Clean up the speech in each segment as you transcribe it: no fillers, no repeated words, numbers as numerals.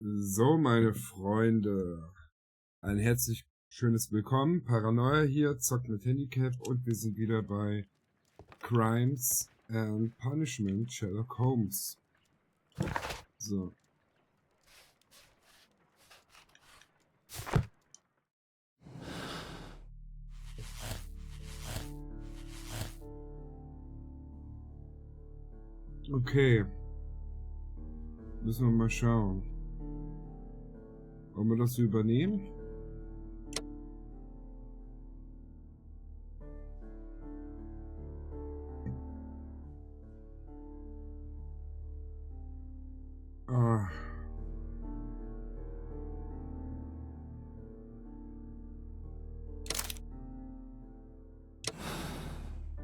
So, meine Freunde, ein herzlich schönes Willkommen. Paranoia hier, zockt mit Handicap und wir sind wieder bei Crimes and Punishment, Sherlock Holmes. So. Okay. Müssen wir mal schauen. Wollen wir das so übernehmen? Ah.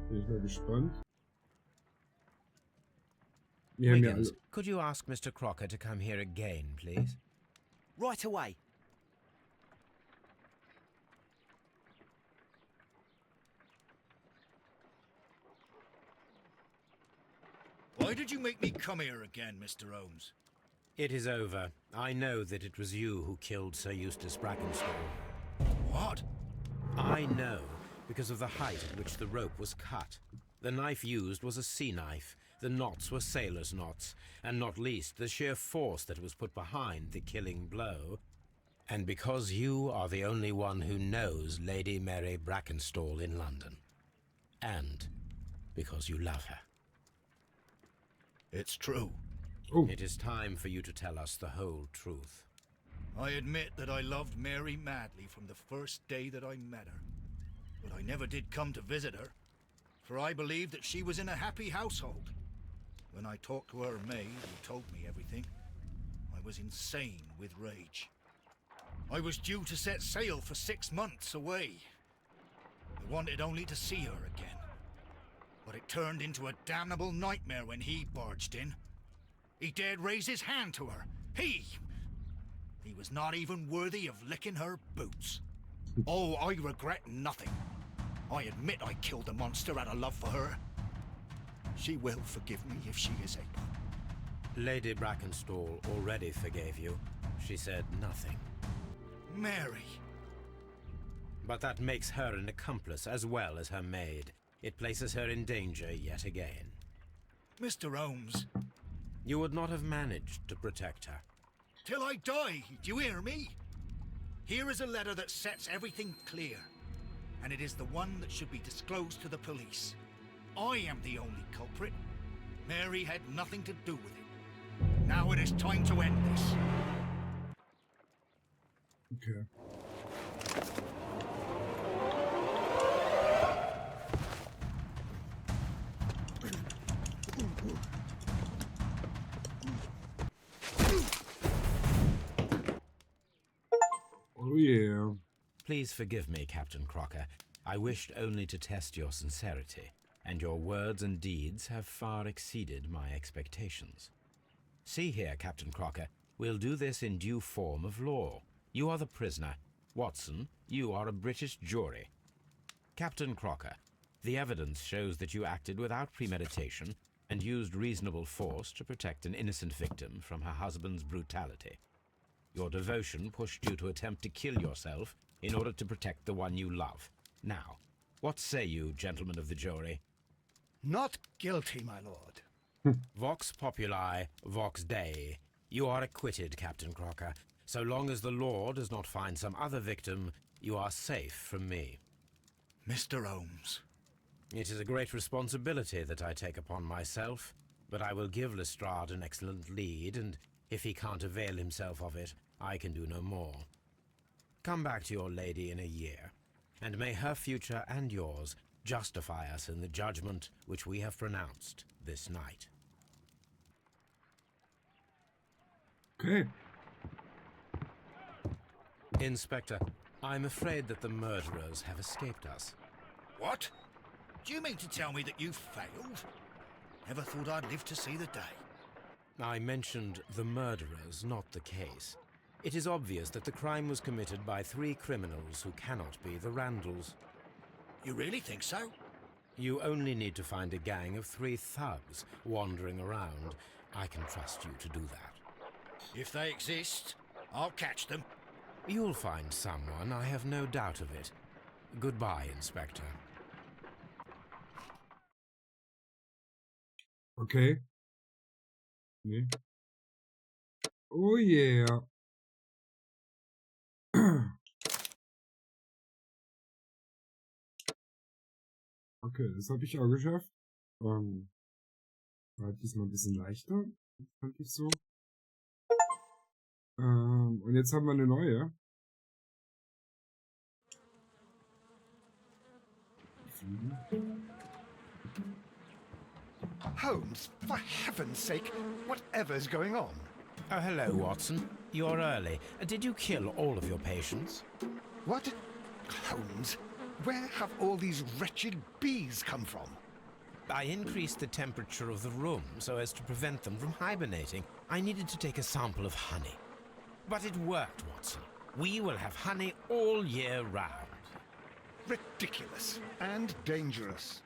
Bin ich mal gespannt. Wiggins, could you ask Mr. Crocker to come here again, please? Right away. Why did you make me come here again, Mr. Holmes? It is over. I know that it was you who killed Sir Eustace Brackenstall. What? I know, because of the height at which the rope was cut. The knife used was a sea knife. The knots were sailor's knots, and not least the sheer force that was put behind the killing blow. And because you are the only one who knows Lady Mary Brackenstall in London. And because you love her. It's true. Oh. It is time for you to tell us the whole truth. I admit that I loved Mary madly from the first day that I met her. But I never did come to visit her, for I believed that she was in a happy household. When I talked to her maid, who told me everything, I was insane with rage. I was due to set sail for 6 months away. I wanted only to see her again. But it turned into a damnable nightmare when he barged in. He dared raise his hand to her. He was not even worthy of licking her boots. Oh, I regret nothing. I admit I killed the monster out of love for her. She will forgive me if she is able. Lady Brackenstall already forgave you. She said nothing. Mary. But that makes her an accomplice as well as her maid. It places her in danger yet again. Mr. Holmes. You would not have managed to protect her. Till I die, do you hear me? Here is a letter that sets everything clear. And it is the one that should be disclosed to the police. I am the only culprit. Mary had nothing to do with it. Now it is time to end this. Okay. Oh yeah. Please forgive me, Captain Crocker. I wished only to test your sincerity, and your words and deeds have far exceeded my expectations. See here, Captain Crocker, we'll do this in due form of law. You are the prisoner. Watson, you are a British jury. Captain Crocker, the evidence shows that you acted without premeditation and used reasonable force to protect an innocent victim from her husband's brutality. Your devotion pushed you to attempt to kill yourself in order to protect the one you love. Now, what say you, gentlemen of the jury? Not guilty, my lord. Vox populi, vox dei. You are acquitted, Captain Crocker. So long as the law does not find some other victim, you are safe from me. Mr. Holmes. It is a great responsibility that I take upon myself, but I will give Lestrade an excellent lead, and if he can't avail himself of it, I can do no more. Come back to your lady in a year, and may her future and yours justify us in the judgment which we have pronounced this night. Okay. Inspector, I'm afraid that the murderers have escaped us. What? Do you mean to tell me that you failed? Never thought I'd live to see the day. I mentioned the murderers, not the case. It is obvious that the crime was committed by 3 criminals who cannot be the Randalls. You really think so? You only need to find a gang of 3 thugs wandering around. I can trust you to do that. If they exist, I'll catch them. You'll find someone, I have no doubt of it. Goodbye, Inspector. Okay. Nee. Oh yeah. Okay, das habe ich auch geschafft. War diesmal ein bisschen leichter, fand ich so. Und jetzt haben wir eine neue. Holmes, for heaven's sake, whatever's going on? Oh, hello, Watson. You're early. Did you kill all of your patients? What? Holmes, where have all these wretched bees come from? I increased the temperature of the room so as to prevent them from hibernating. I needed to take a sample of honey. But it worked, Watson. We will have honey all year round. Ridiculous and dangerous.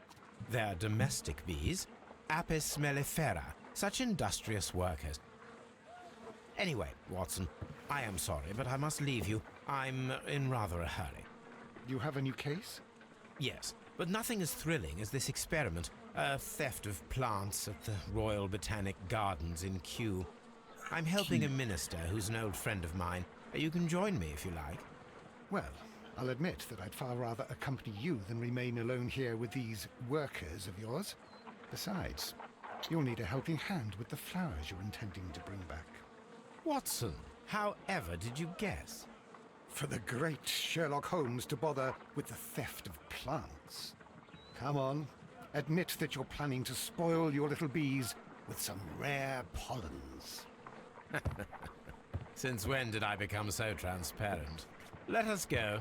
They're domestic bees, Apis mellifera, such industrious workers. Anyway, Watson, I am sorry, but I must leave you. I'm in rather a hurry. You have a new case? Yes, but nothing as thrilling as this experiment. A theft of plants at the Royal Botanic Gardens in Kew. I'm helping a minister who's an old friend of mine. You can join me if you like. Well, I'll admit that I'd far rather accompany you than remain alone here with these workers of yours. Besides, you'll need a helping hand with the flowers you're intending to bring back. Watson, however did you guess? For the great Sherlock Holmes to bother with the theft of plants. Come on, admit that you're planning to spoil your little bees with some rare pollens. Since when did I become so transparent? Let us go.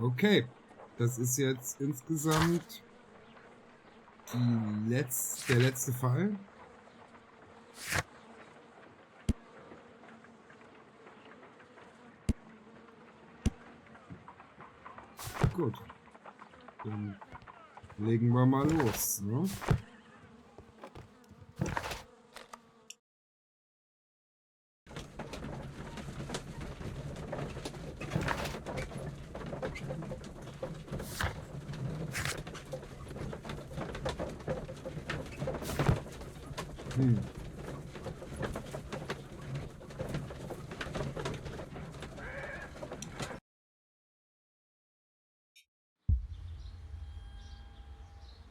Okay, das ist jetzt insgesamt der letzte Fall. Gut, dann legen wir mal los, ne?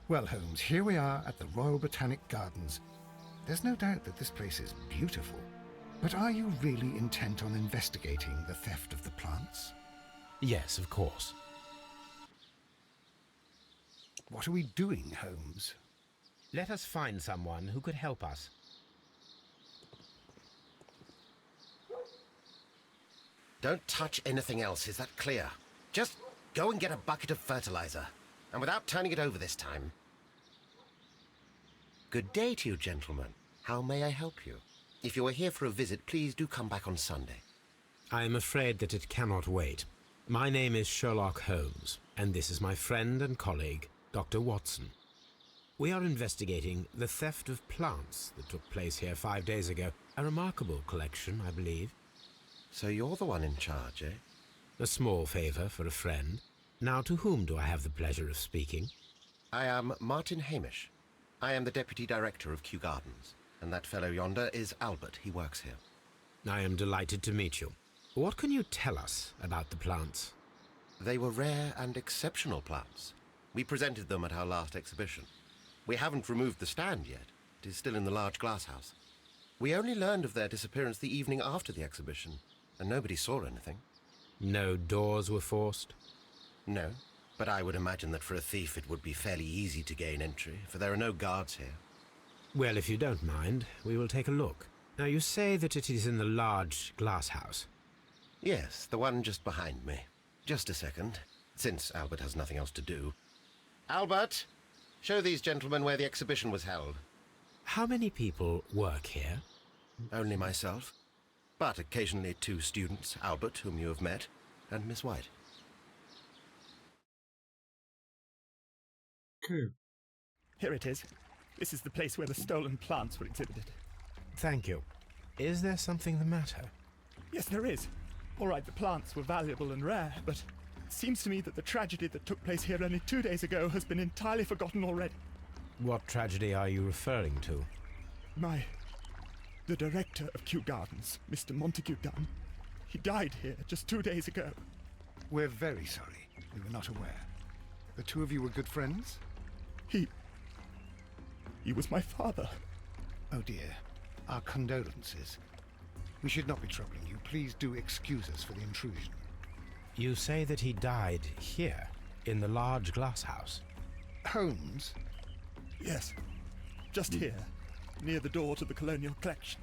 Well, Holmes, here we are at the Royal Botanic Gardens. There's no doubt that this place is beautiful. But are you really intent on investigating the theft of the plants? Yes, of course. What are we doing, Holmes? Let us find someone who could help us. Don't touch anything else, is that clear? Just go and get a bucket of fertilizer. And without turning it over this time. Good day to you, gentlemen. How may I help you? If you are here for a visit, please do come back on Sunday. I am afraid that it cannot wait. My name is Sherlock Holmes, and this is my friend and colleague, Dr. Watson. We are investigating the theft of plants that took place here 5 days ago. A remarkable collection, I believe. So you're the one in charge, eh? A small favor for a friend. Now, to whom do I have the pleasure of speaking? I am Martin Hamish. I am the Deputy Director of Kew Gardens. And that fellow yonder is Albert. He works here. I am delighted to meet you. What can you tell us about the plants? They were rare and exceptional plants. We presented them at our last exhibition. We haven't removed the stand yet. It is still in the large glass house. We only learned of their disappearance the evening after the exhibition, and nobody saw anything. No doors were forced? No, but I would imagine that for a thief it would be fairly easy to gain entry, for there are no guards here. Well, if you don't mind, we will take a look. Now, you say that it is in the large glass house. Yes, the one just behind me. Just a second, since Albert has nothing else to do. Albert, show these gentlemen where the exhibition was held. How many people work here? Only myself, but occasionally 2 students, Albert, whom you have met, and Miss White. Okay. Here it is. This is the place where the stolen plants were exhibited. Thank you. Is there something the matter? Yes, there is. All right, the plants were valuable and rare, but it seems to me that the tragedy that took place here only 2 days ago has been entirely forgotten already. What tragedy are you referring to? The director of Kew Gardens, Mr. Montague Dunn, he died here just 2 days ago. We're very sorry. We were not aware. The two of you were good friends? He was my father. Oh dear. Our condolences. We should not be troubling you. Please do excuse us for the intrusion. You say that he died here, in the large glass house? Holmes? Yes, just here, near the door to the colonial collection.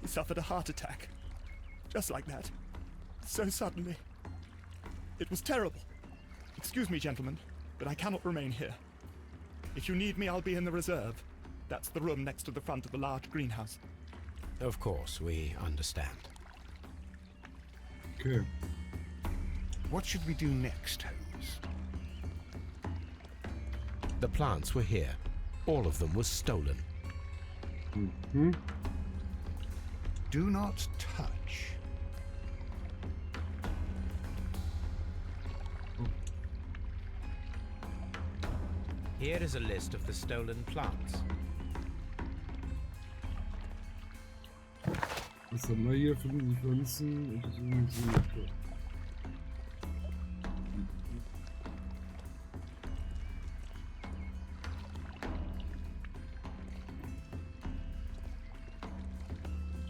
He suffered a heart attack. Just like that. So suddenly. It was terrible. Excuse me, gentlemen, but I cannot remain here. If you need me, I'll be in the reserve. That's the room next to the front of the large greenhouse. Of course, we understand. Okay. What should we do next, Holmes? The plants were here. All of them were stolen. Mm-hmm. Do not touch. Here is a list of the stolen plants. Was haben wir hier? 5 Pflanzen. Untersuchung sie.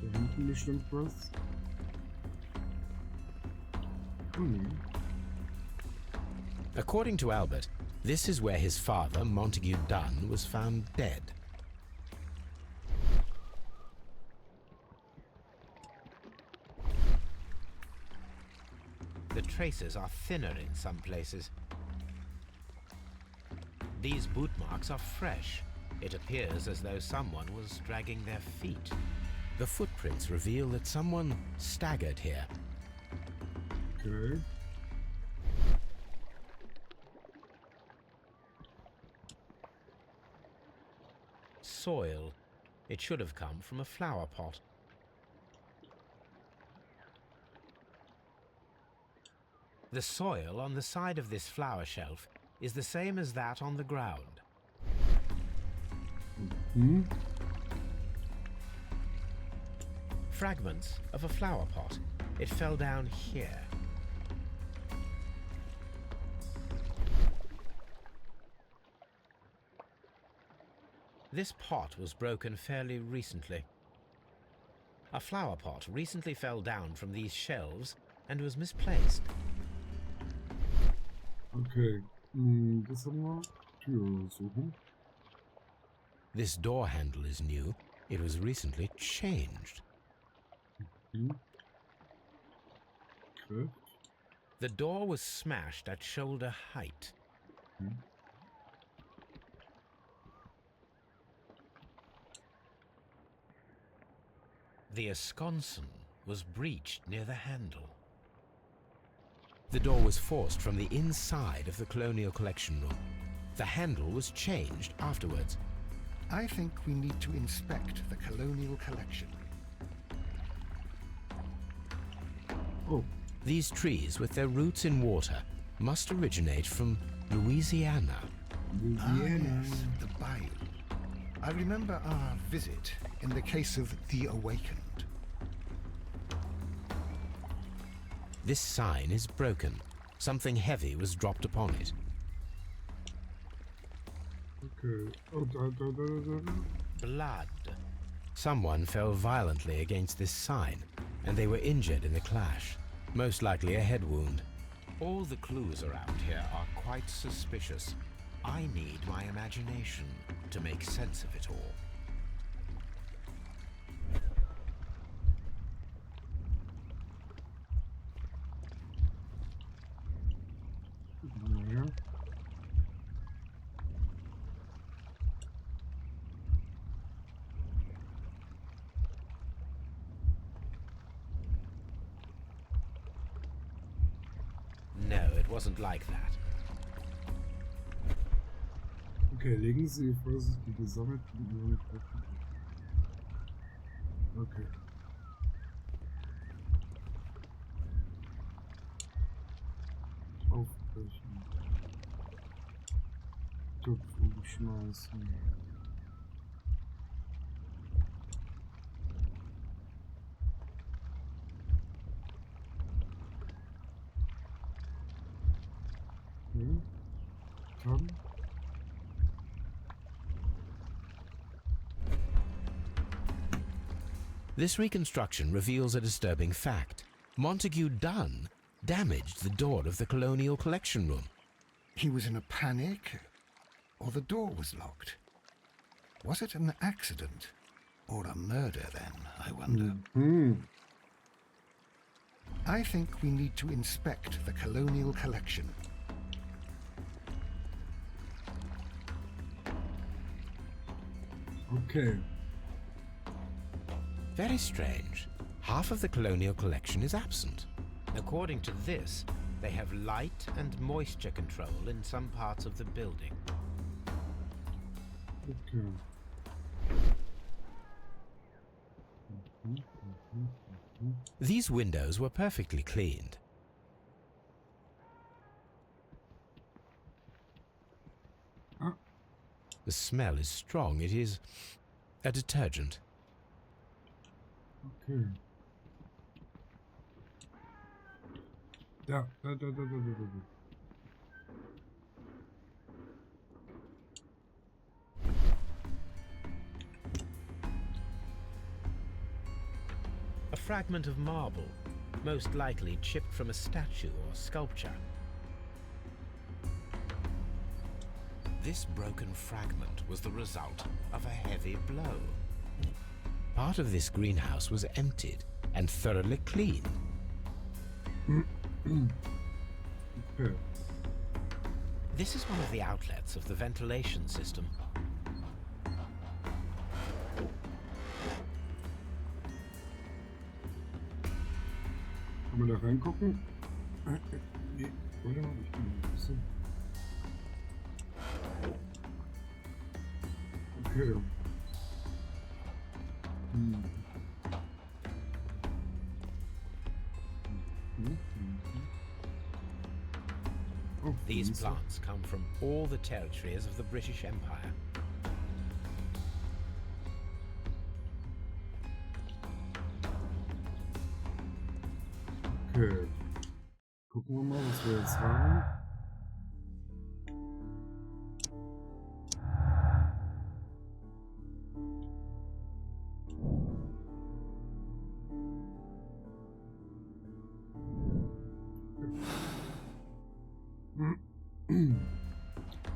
Da hinten bestimmt was. According to Albert, this is where his father, Montague Dunn, was found dead. The traces are thinner in some places. These boot marks are fresh. It appears as though someone was dragging their feet. The footprints reveal that someone staggered here. Okay. Soil. It should have come from a flower pot. The soil on the side of this flower shelf is the same as that on the ground. Hmm? Fragments of a flower pot. It fell down here. This pot was broken fairly recently. A flower pot recently fell down from these shelves and was misplaced. Okay. Das haben wir. Tür suchen. This door handle is new. It was recently changed. Okay. The door was smashed at shoulder height. The esconson was breached near the handle. The door was forced from the inside of the colonial collection room. The handle was changed afterwards. I think we need to inspect the colonial collection. Oh. These trees, with their roots in water, must originate from Louisiana. Louisiana. Yes, the bayou. I remember our visit in the case of the Awakened. This sign is broken. Something heavy was dropped upon it. Okay. Oh, da. Blood. Someone fell violently against this sign, and they were injured in the clash. Most likely a head wound. All the clues around here are quite suspicious. I need my imagination to make sense of it all. Ja. No, it wasn't like that. Okay, Okay, legen Sie vorsichtig die gesammelten... Okay. Aufbrechen. Topf umschmeißen. Okay. Tom. This reconstruction reveals a disturbing fact. Montague Dunn damaged the door of the Colonial Collection Room. He was in a panic, or the door was locked. Was it an accident, or a murder then, I wonder? I think we need to inspect the Colonial Collection. Okay. Very strange. Half of the Colonial Collection is absent. According to this, they have light and moisture control in some parts of the building. Okay. These windows were perfectly cleaned. Ah. The smell is strong. It is a detergent. Okay. Da. A fragment of marble, most likely chipped from a statue or sculpture. This broken fragment was the result of a heavy blow. Part of this greenhouse was emptied and thoroughly cleaned. Okay. This is one of the outlets of the ventilation system. Kann man da reingucken? Nee, oder? Ich bin ein bisschen. Okay. Oh, These plants come from all the territories of the British Empire. Okay. Gucken wir mal, was wir jetzt haben.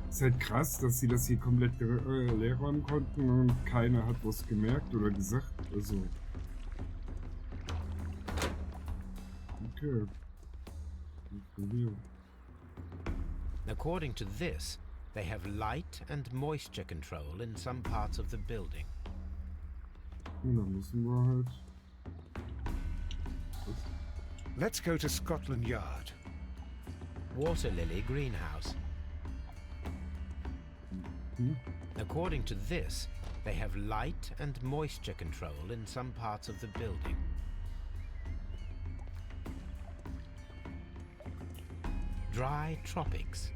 Ist halt krass, dass sie das hier komplett leer räumen konnten und keiner hat was gemerkt oder gesagt. Also. Okay. According to this, they have light and moisture control in some parts of the building. Und dann müssen wir halt. Let's go to Scotland Yard. Water lily greenhouse. According to this, they have light and moisture control in some parts of the building. Dry tropics.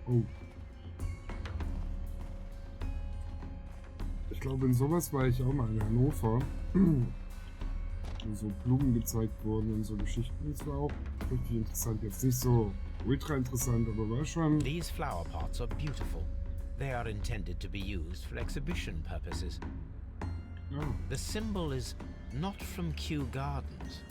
Oh. Ich glaube, in sowas war ich auch mal in Hannover. Wo so Blumen gezeigt wurden und so Geschichten. Das war auch richtig interessant. Jetzt nicht so ultra interessant, aber war schon. These flower pots are beautiful. They are intended to be used for exhibition purposes. Ja. The symbol is not from Kew Gardens.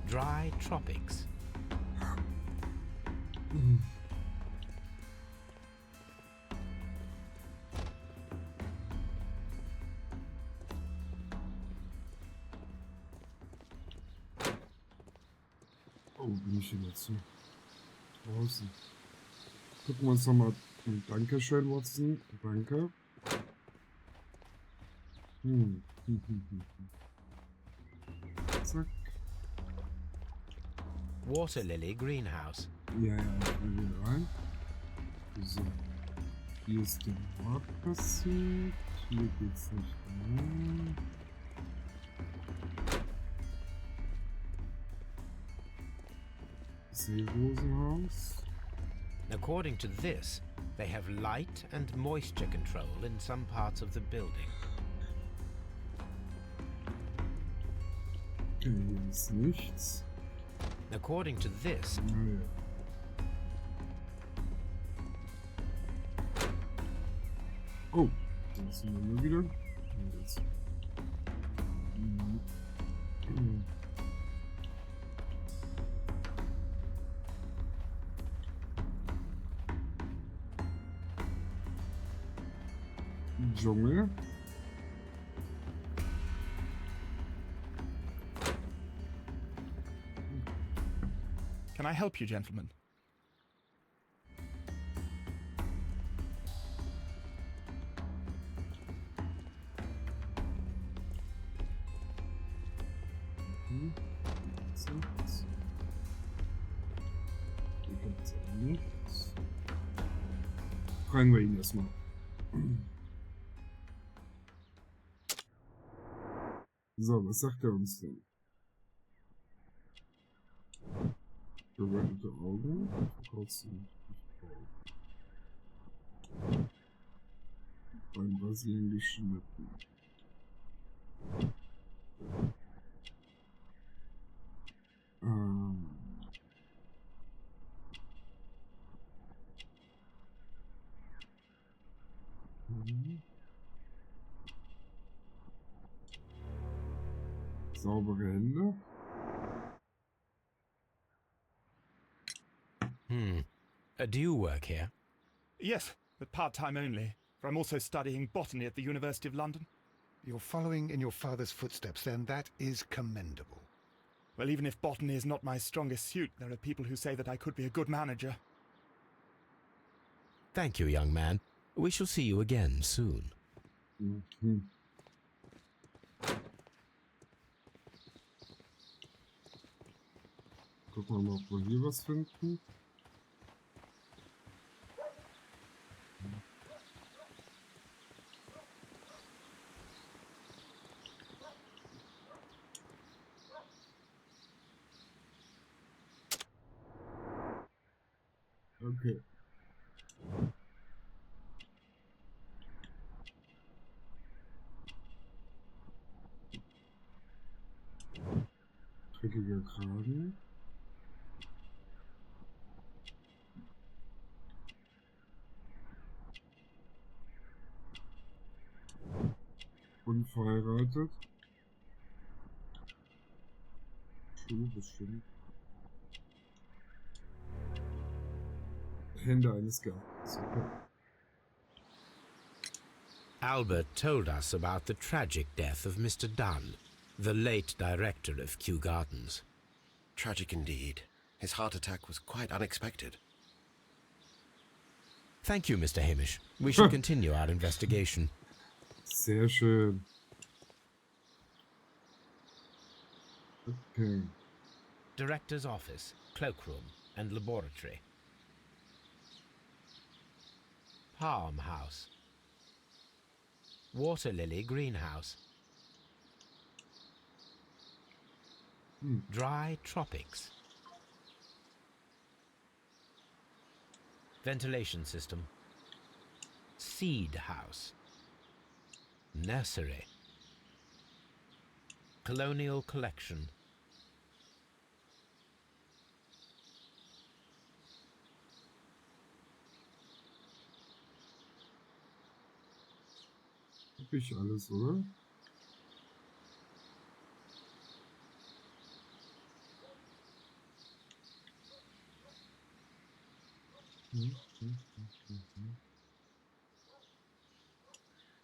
Dry tropics. Oh, bin ich hier dazu? Draußen. Gucken wir uns nochmal. Dankeschön, Watson. Danke. Zack. Water Lily Greenhouse. Ja, ich will hier rein. So. Hier ist der Mord passiert. Hier geht's nicht rein. Seerosenhaus. According to this, they have light and moisture control in some parts of the building. Okay, hier ist nichts. According to this, Naja. Oh, da sind wir nur wieder. Jetzt. Dschungel. Can I help you, gentlemen? Fragen wir ihn erstmal. So, was sagt er uns denn? Verwendete Augen. Beim Brasilien geschnitten. Saubere Hände. Do you work here? Yes, but part-time only, for I'm also studying botany at the University of London. You're following in your father's footsteps, then. That is commendable. Well, even if botany is not my strongest suit, there are people who say that I could be a good manager. Thank you, young man. We shall see you again soon. Gucken wir mal, ob wir hier was finden. Okay. Dreckiger Kragen. Unverheiratet. Schuh bestimmt. Hände eines Gartens. Okay. Albert told us about the tragic death of Mr. Dunn, the late director of Kew Gardens. Tragic indeed. His heart attack was quite unexpected. Thank you, Mr. Hamish. We shall continue our investigation. Sehr schön. Okay. Director's office, cloakroom, and laboratory. Palm house. Water lily greenhouse. Dry tropics. Ventilation system. Seed house. Nursery. Colonial collection. Hab ich alles, oder?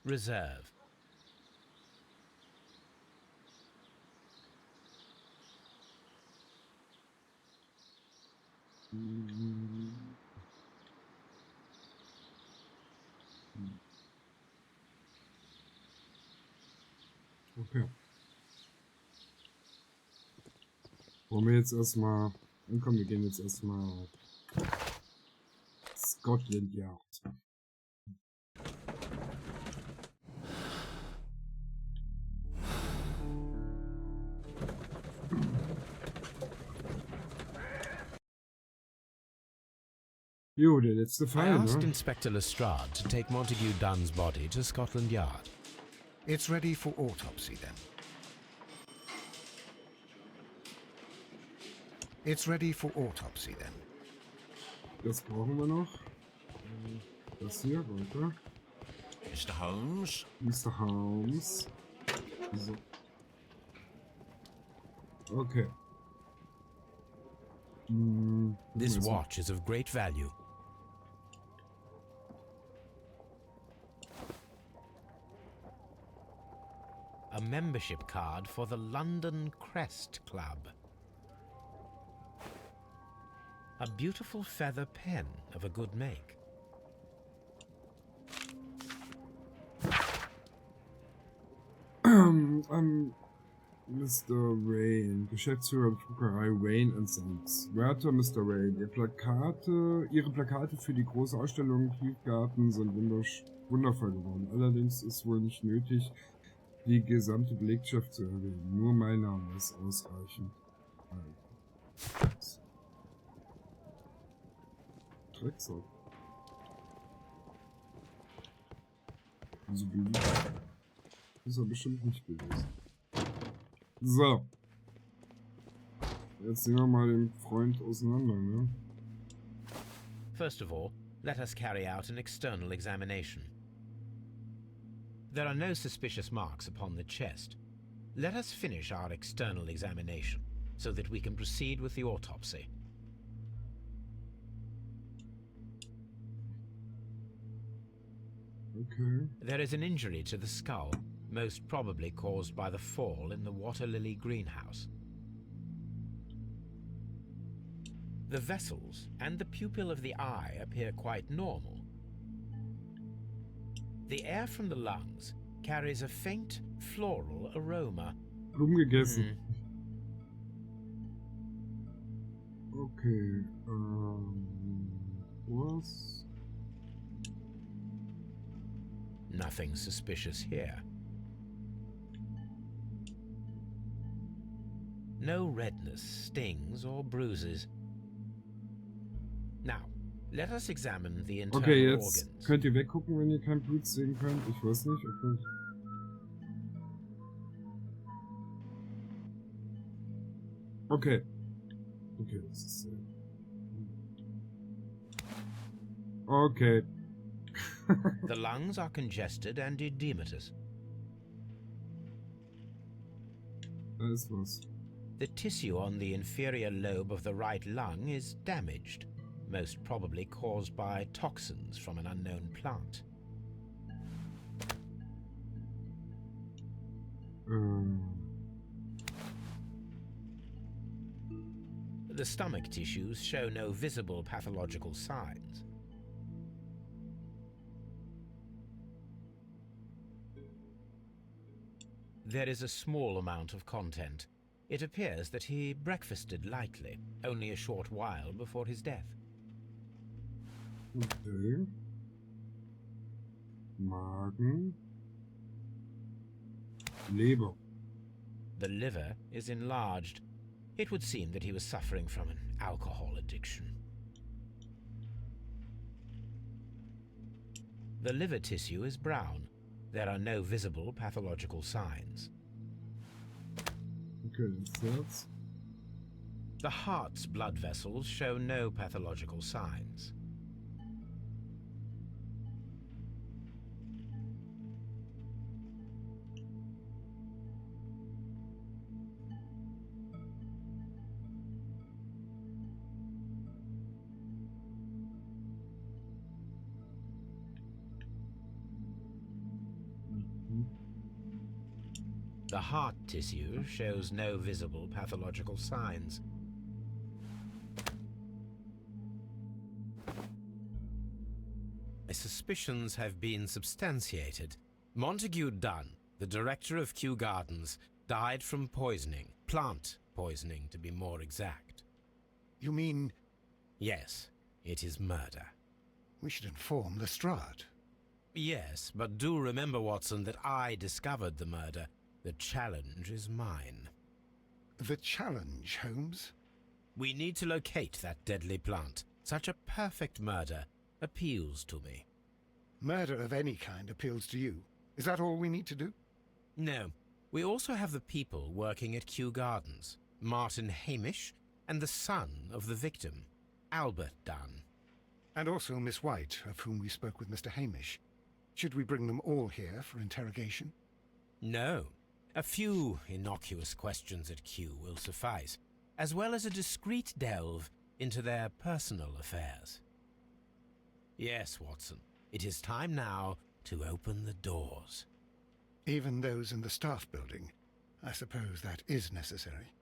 Reserve. Okay. Wollen wir jetzt erstmal ankommen? Wir gehen jetzt erstmal Scotland Yard. Jo, der letzte I Fall, asked ne? Inspector Lestrade to take Montague Dunn's body to Scotland Yard. It's ready for autopsy, then. It's ready for autopsy, then. Das brauchen wir noch. Das hier, weiter. Mr. Holmes? Mr. Holmes. So. Okay. This watch is of great value. A membership card for the London Crest Club. A beautiful feather pen of a good make. Mr. Wayne, Geschäftsführer der Druckerei Wayne Sons. Werter Mr. Wayne, Ihre Plakate für die große Ausstellung im Tiefgarten sind wundervoll geworden. Allerdings ist wohl nicht nötig, die gesamte Belegschaft zu erwähnen. Nur mein Name ist ausreichend. Drecksack. Also beliebt. Ist er bestimmt nicht gewesen. So. Jetzt sehen wir mal den Freund auseinander, ne? First of all, let us carry out an external examination. There are no suspicious marks upon the chest. Let us finish our external examination, so that we can proceed with the autopsy. Okay. There is an injury to the skull, most probably caused by the fall in the water lily greenhouse. The vessels and the pupil of the eye appear quite normal. The air from the lungs carries a faint floral aroma. Blumen gegessen. Okay. Was? Nothing suspicious here. No redness, stings, or bruises. Now, let us examine the internal Okay, jetzt organs. könnt ihr weggucken, wenn ihr kein Blut sehen könnt. Ich weiß nicht, ob ich... Okay. Okay, das ist... Okay. The lungs are congested and edematous. Da ist was. The tissue on the inferior lobe of the right lung is damaged, most probably caused by toxins from an unknown plant. The stomach tissues show no visible pathological signs. There is a small amount of content. It appears that he breakfasted lightly, only a short while before his death. Okay. Magen. Leber. The liver is enlarged. It would seem that he was suffering from an alcohol addiction. The liver tissue is brown. There are no visible pathological signs. Okay, das Herz. The heart's blood vessels show no pathological signs. The heart tissue shows no visible pathological signs. My suspicions have been substantiated. Montague Dunn, the director of Kew Gardens, died from poisoning. Plant poisoning, to be more exact. You mean Yes, it is murder. we should inform Lestrade? Yes, but do remember, Watson, that I discovered the murder. The challenge is mine. The challenge, Holmes? We need to locate that deadly plant. Such a perfect murder appeals to me. Murder of any kind appeals to you. Is that all we need to do? No, we also have the people working at Kew Gardens. Martin Hamish and the son of the victim, Albert Dunn. And also Miss White, of whom we spoke with Mr. Hamish. Should we bring them all here for interrogation? No. A few innocuous questions at Kew will suffice, as well as a discreet delve into their personal affairs. Yes, Watson, it is time now to open the doors. Even those in the staff building. I suppose that is necessary.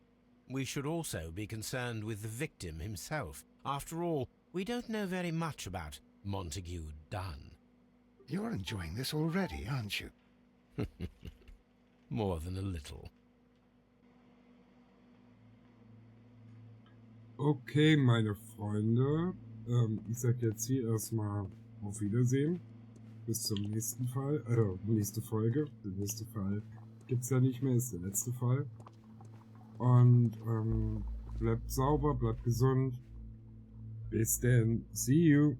We should also be concerned with the victim himself. After all, we don't know very much about Montague Dunn. You're enjoying this already, aren't you? More than a little. Okay, meine Freunde. Ich sag jetzt hier erstmal auf Wiedersehen. Bis zum nächsten Fall. Nächste Folge. Der nächste Fall gibt's ja nicht mehr, ist der letzte Fall. Und bleibt sauber, bleibt gesund. Bis dann. See you.